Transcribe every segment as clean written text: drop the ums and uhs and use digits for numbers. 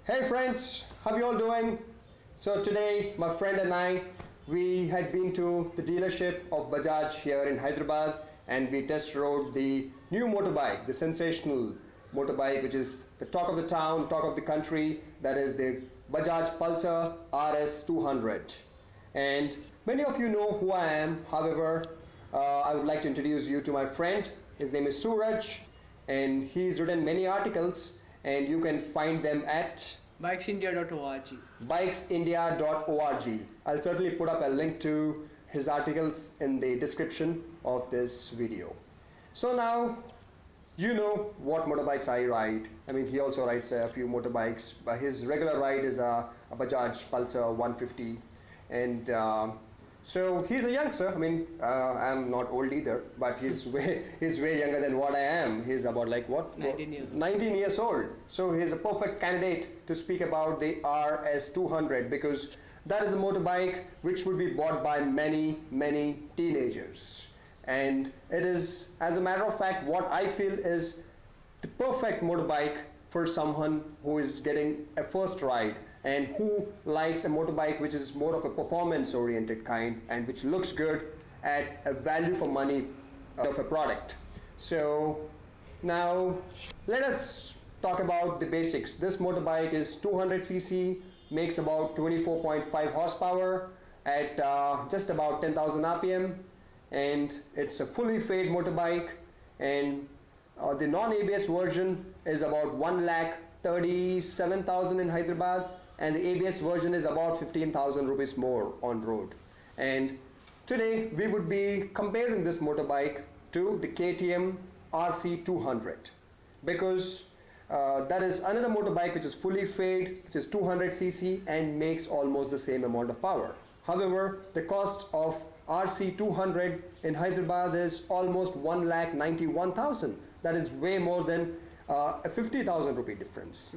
Hey friends, how you all doing? So today my friend and I, we had been to the dealership of Bajaj here in Hyderabad and we test rode the new motorbike, the sensational motorbike which is the talk of the town, talk of the country, that is the Bajaj Pulsar RS200. And many of you know who I am, however, I would like to introduce you to my friend. His name is Suraj and he's written many articles and you can find them at Bikesindia.org. Bikesindia.org. I'll certainly put up a link to his articles in the description of this video. So now you know what motorbikes I ride. I mean, he also rides a few motorbikes, but his regular ride is a Bajaj Pulsar 150. And so he's a youngster. I mean, I'm not old either, but he's way younger than what I am. He's about like what? 19 years old. 19 years old. So he's a perfect candidate to speak about the RS200 because that is a motorbike which would be bought by many teenagers. And it is, as a matter of fact, what I feel is the perfect motorbike for someone who is getting a first ride and who likes a motorbike which is more of a performance oriented kind and which looks good at a value for money of a product. So now let us talk about the basics. This motorbike is 200cc, makes about 24.5 horsepower at just about 10,000 rpm, and it's a fully fade motorbike, and the non-ABS version is about 1,37,000 in Hyderabad, and the ABS version is about 15,000 rupees more on road. And today we would be comparing this motorbike to the KTM RC200 because that is another motorbike which is fully fade, which is 200cc and makes almost the same amount of power. However, the cost of RC200 in Hyderabad is almost 1,91,000. That is way more than a 50,000 rupee difference.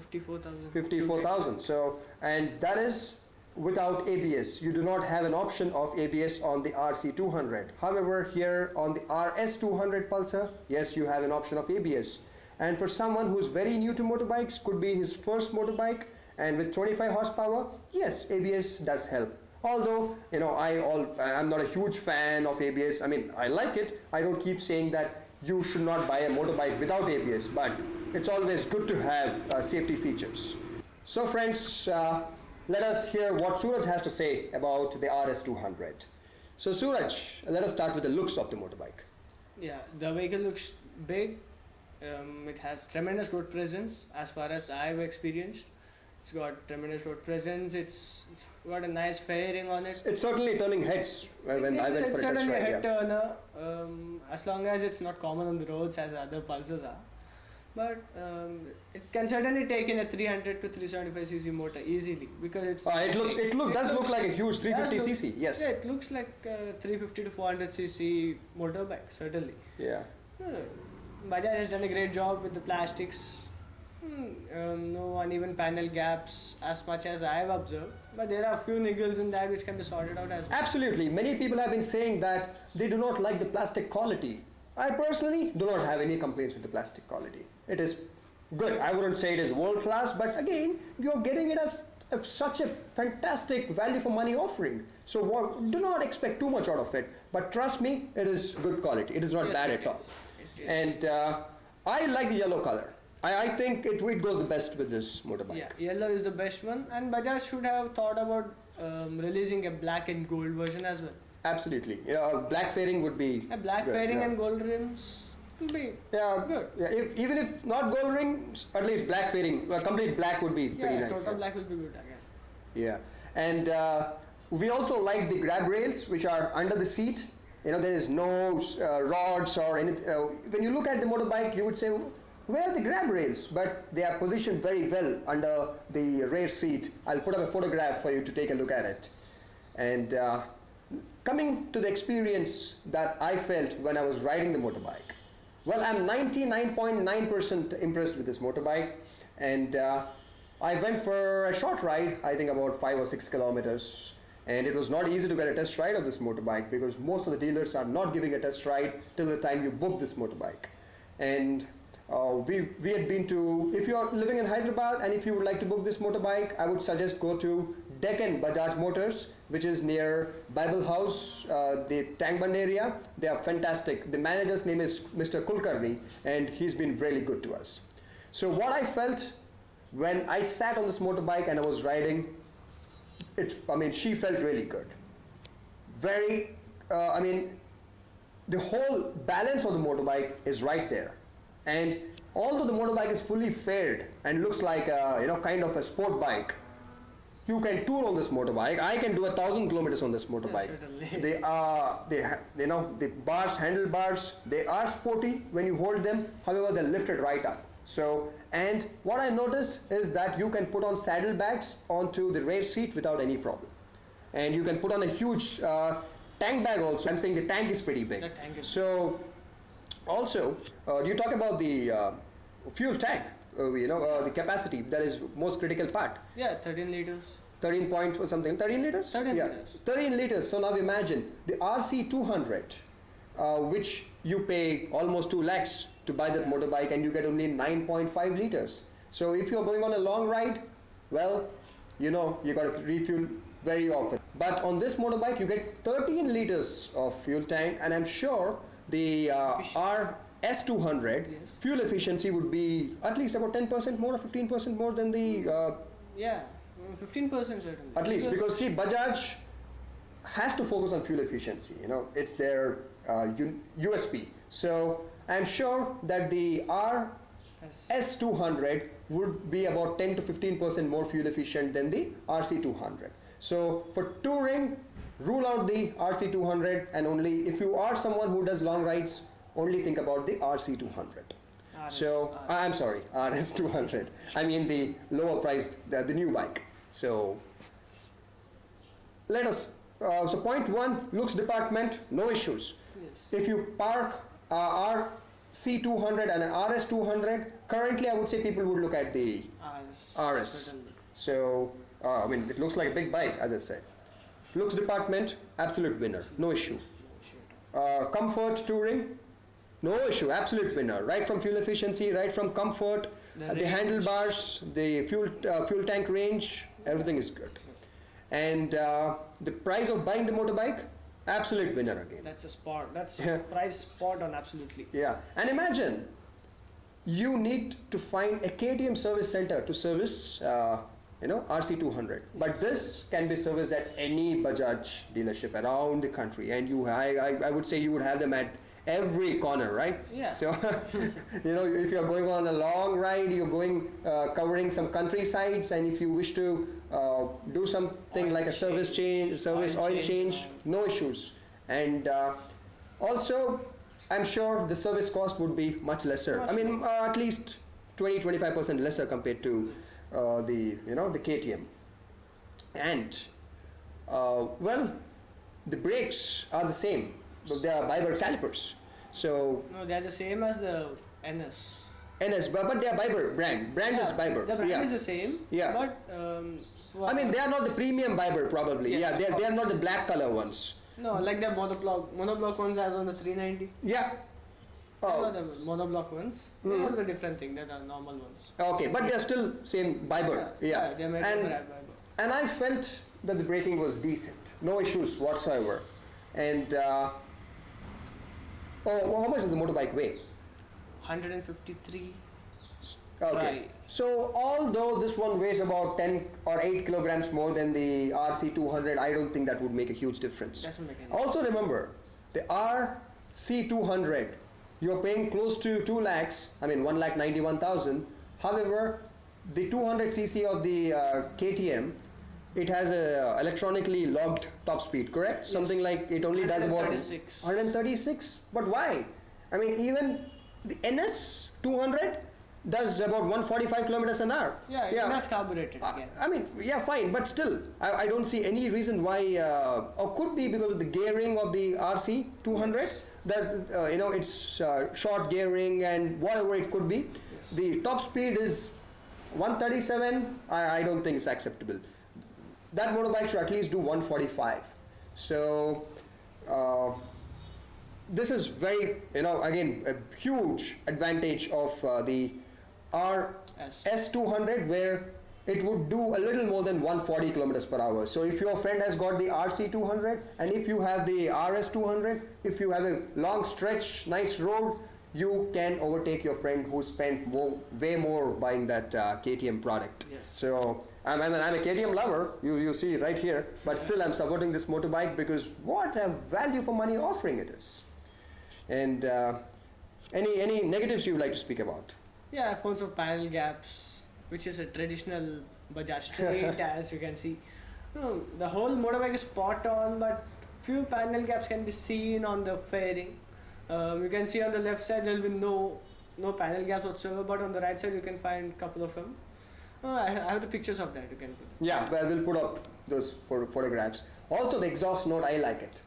54,000. So, and that is without ABS. You do not have an option of ABS on the RC200. However, here on the RS200 Pulsar, yes, you have an option of ABS. And for someone who's very new to motorbikes, could be his first motorbike, and with 25 horsepower, yes, ABS does help. Although, you know, I'm not a huge fan of ABS. I mean, I like it. I don't keep saying that you should not buy a motorbike without ABS, but it's always good to have safety features. So friends, let us hear what Suraj has to say about the RS200. So Suraj, let us start with the looks of the motorbike. Yeah, the vehicle looks big. It has tremendous road presence as far as I've experienced. It's got tremendous road presence. It's got a nice fairing on it. It's certainly turning heads when I went for a test ride. It's certainly a head turner, as long as it's not common on the roads as other Pulsars are. But it can certainly take in a 300 to 375cc motor easily because it's. It does look like a huge 350cc. Yes. Yeah, it looks like a 350 to 400cc motorbike certainly. Yeah. Bajaj has done a great job with the plastics. No uneven panel gaps as much as I have observed, but there are a few niggles in that which can be sorted out as well. Absolutely. Many people have been saying that they do not like the plastic quality. I personally do not have any complaints with the plastic quality. It is good. I wouldn't say it is world class, but again, you're getting it as such a fantastic value for money offering. So do not expect too much out of it, but trust me, it is good quality. It is not bad at all. And I like the yellow color. I think it goes the best with this motorbike. Yeah, yellow is the best one, and Bajaj should have thought about releasing a black and gold version as well. Absolutely. Black fairing would be a black good, fairing and gold rims would be good. Yeah, even if not gold rings, at least black fairing, complete black would be pretty nice. Total black will be good again. Yeah, and we also like the grab rails which are under the seat. You know, there is no rods or anything. When you look at the motorbike, you would say, where are the grab rails? But they are positioned very well under the rear seat. I'll put up a photograph for you to take a look at it. And coming to the experience that I felt when I was riding the motorbike, well, I'm 99.9% impressed with this motorbike, and I went for a short ride, I think about 5 or 6 kilometers, and it was not easy to get a test ride of this motorbike because most of the dealers are not giving a test ride till the time you book this motorbike. And we had been to, if you are living in Hyderabad and if you would like to book this motorbike, I would suggest go to Deccan Bajaj Motors, which is near Bible House, the Tangband area. They are fantastic. The manager's name is Mr. Kulkarni, and he's been really good to us. So what I felt when I sat on this motorbike and I was riding, she felt really good. Very, the whole balance of the motorbike is right there. And although the motorbike is fully faired and looks like a, kind of a sport bike, you can tour on this motorbike. I can do 1,000 kilometers on this motorbike. Yes, The bars, handlebars, they are sporty when you hold them. However, they're lifted right up. So, and what I noticed is that you can put on saddlebags onto the rear seat without any problem. And you can put on a huge tank bag also. I'm saying the tank is pretty big. The tank is so, also, you talk about the fuel tank, the capacity, that is most critical part. Yeah, 13 liters. 13 point or something, 13 liters? 13 yeah. liters. 13 liters. So now imagine the RC200, which you pay almost 2 lakhs to buy that motorbike, and you get only 9.5 liters. So if you're going on a long ride, well, you got to refuel very often. But on this motorbike, you get 13 liters of fuel tank, and I'm sure the RS200 Yes. fuel efficiency would be at least about 10% more or 15% more than the Yeah, 15% certainly. at least, because see, Bajaj has to focus on fuel efficiency. It's their USP. So I'm sure that the RS200 would be about 10 to 15% more fuel efficient than the RC200. So for touring, rule out the RC200, and only if you are someone who does long rides, only think about the RC200. I'm sorry, RS200. I mean the lower priced, the new bike. So let us, so point 1, looks department, no issues. Yes. If you park RC200 and an RS200, currently I would say people would look at the RS. Certainly. So, it looks like a big bike, as I said. Looks department, absolute winner, no issue. Comfort touring, no issue, absolute winner. Right from fuel efficiency, right from comfort, the handlebars, the fuel tank range, everything is good. And the price of buying the motorbike, absolute winner again. That's a spot. That's price spot on, absolutely. Yeah, and imagine you need to find a KTM service center to service RC200, but this can be serviced at any Bajaj dealership around the country, and I would say you would have them at every corner, right? Yeah. So if you're going on a long ride, you're going covering some countrysides, and if you wish to do something like a service oil change, no issues. And also, I'm sure the service cost would be much lesser. At least 20-25% lesser compared to the KTM. And the brakes are the same, but they are Biber calipers. So no, they are the same as the NS. But they are Biber brand. Is Biber. The brand is the same. Yeah. But they are not the premium Biber probably. Yes, Yeah, they are not the black color ones. No, like the monoblock ones as on the 390. Yeah. Oh. The monoblock ones. They are the different thing. They are normal ones. Okay, but they are still same Biber. Yeah. They are made from Biber. And I felt that the braking was decent. No issues whatsoever. And how much does the motorbike weigh? 153. Okay. Right. So although this one weighs about 10 or 8 kilograms more than the RC200, I don't think that would make a huge difference. Doesn't make any Also remember, the RC200, you're paying close to 2 lakhs, 1,91,000. However, the 200cc of the KTM, it has a electronically logged top speed, correct? Yes. Something like it only does about 136. But why? Even the NS 200 does about 145 kilometers an hour. Yeah, that's carbureted again. Fine, but still, I don't see any reason why, or could be because of the gearing of the RC 200, Yes. that, it's short gearing and whatever it could be. Yes. The top speed is 137, I don't think it's acceptable. That motorbike should at least do 145. So, this is very, again, a huge advantage of the RS200, where it would do a little more than 140 kilometers per hour. So if your friend has got the RC200 and if you have the RS200, if you have a long stretch, nice road, you can overtake your friend who spent way more buying that KTM product. Yes. So I'm a KTM lover, you see right here, but still I'm supporting this motorbike because what a value for money offering it is. And any negatives you would like to speak about? Yeah, phones of panel gaps, which is a traditional Bajaj trait, as you can see. No, the whole motorbike is spot on, but few panel gaps can be seen on the fairing. You can see on the left side there will be no panel gaps whatsoever, but on the right side you can find a couple of them. I have the pictures of that. You can put. Yeah, well, we'll put up those photographs. Also, the exhaust note, I like it.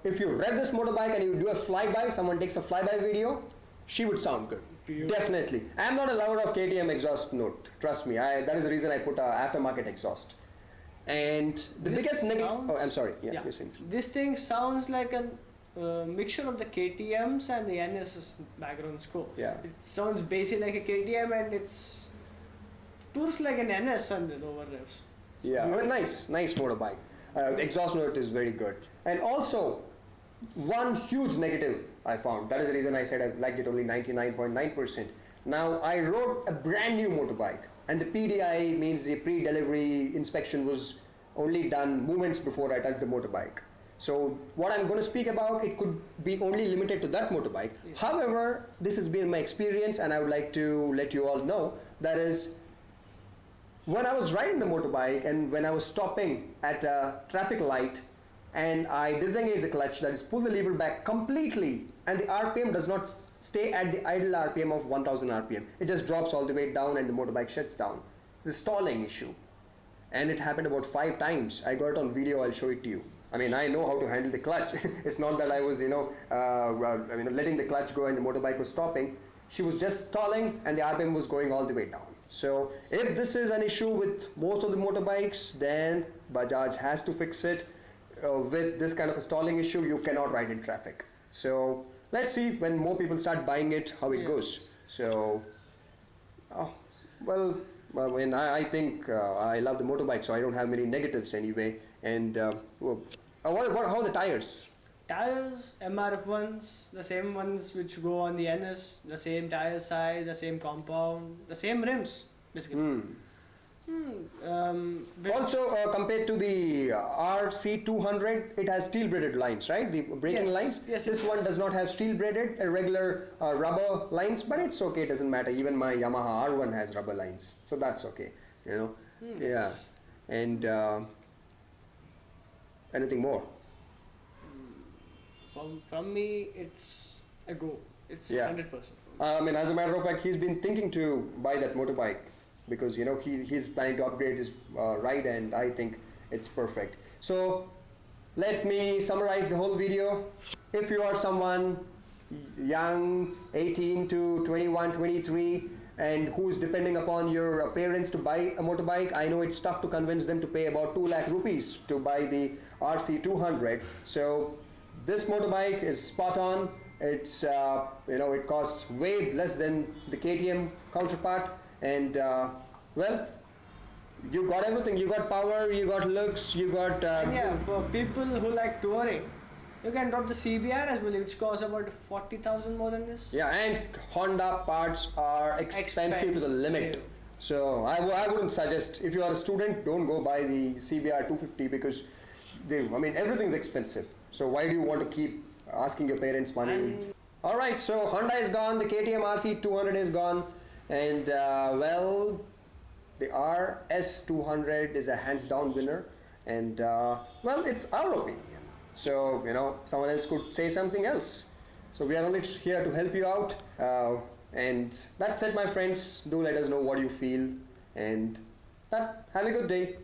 If you rev this motorbike and you do a flyby, someone takes a flyby video, she would sound good. Beautiful. Definitely. I'm not a lover of KTM exhaust note. Trust me. That is the reason I put aftermarket exhaust. And the biggest negative. Oh, I'm sorry. Yeah, you're saying something. This thing sounds like a mixture of the KTM's and the NS's background score. Yeah. It sounds basic like a KTM and it's tours like an NS and the lower revs. Yeah, nice motorbike. Exhaust note is very good. And also, one huge negative I found. That is the reason I said I liked it only 99.9%. Now, I rode a brand new motorbike, and the PDI means the pre-delivery inspection was only done moments before I touched the motorbike. So what I'm going to speak about, it could be only limited to that motorbike. Yes. However, this has been my experience, and I would like to let you all know, that is, when I was riding the motorbike and when I was stopping at a traffic light and I disengage the clutch, that is pull the lever back completely, and the RPM does not stay at the idle RPM of 1000 RPM. It just drops all the way down and the motorbike shuts down. The stalling issue. And it happened about 5 times. I got it on video, I'll show it to you. I mean, I know how to handle the clutch. It's not that I was, letting the clutch go and the motorbike was stopping. She was just stalling and the RPM was going all the way down. So if this is an issue with most of the motorbikes, then Bajaj has to fix it. With this kind of a stalling issue, you cannot ride in traffic. So let's see when more people start buying it, how it goes. So, I think I love the motorbike, so I don't have many negatives anyway. And how are the tires? Tires, MRF ones, the same ones which go on the NS, the same tire size, the same compound, the same rims, basically. Also, compared to the RC200, it has steel braided lines, right? The braking lines. Yes, this one does not have steel braided, regular rubber lines, but it's okay. It doesn't matter. Even my Yamaha R1 has rubber lines, so that's okay. Yeah. And anything more? From me, it's a go. It's 100%. As a matter of fact, he's been thinking to buy that motorbike because he's planning to upgrade his ride, and I think it's perfect. So let me summarize the whole video. If you are someone young, 18 to 21, 23, and who's depending upon your parents to buy a motorbike, I know it's tough to convince them to pay about 2 lakh rupees to buy the RC200. So this motorbike is spot on. It's it costs way less than the KTM counterpart, and you got everything. You got power, you got looks, you got for people who like touring, you can drop the CBR as well, which costs about 40,000 more than this. Yeah, and Honda parts are expensive to the limit. So I wouldn't suggest, if you are a student, don't go buy the CBR 250 because everything's expensive. So why do you want to keep asking your parents money? All right, so Honda is gone, the KTM RC200 is gone, and the RS200 is a hands down winner, and it's our opinion. So someone else could say something else. So we are only here to help you out, and that's it, my friends. Do let us know what you feel, and have a good day.